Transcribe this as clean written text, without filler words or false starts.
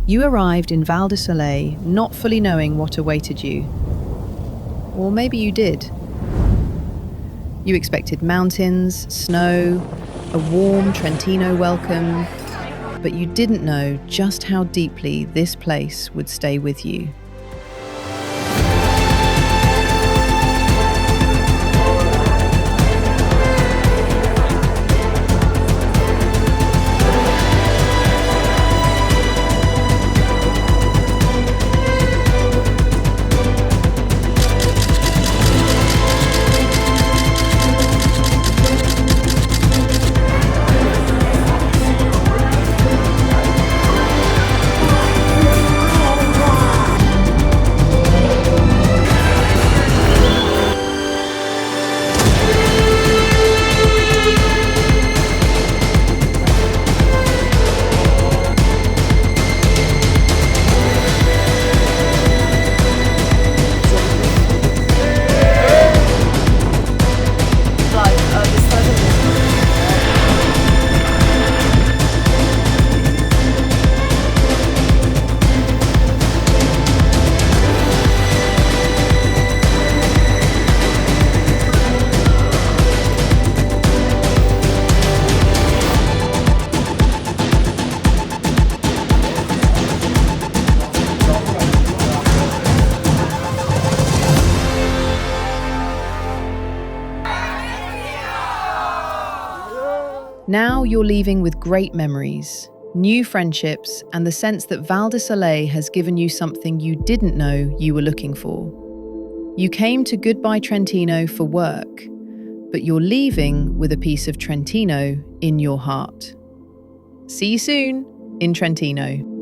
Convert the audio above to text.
You arrived in Val de Soleil not fully knowing what awaited you. Or maybe you did. You expected mountains, snow, a warm Trentino welcome, but you didn't know just how deeply this place would stay with you. Now you're leaving with great memories, new friendships, and the sense that Val de Soleil has given you something you didn't know you were looking for. You came to Goodbye Trentino for work, but you're leaving with a piece of Trentino in your heart. See you soon in Trentino.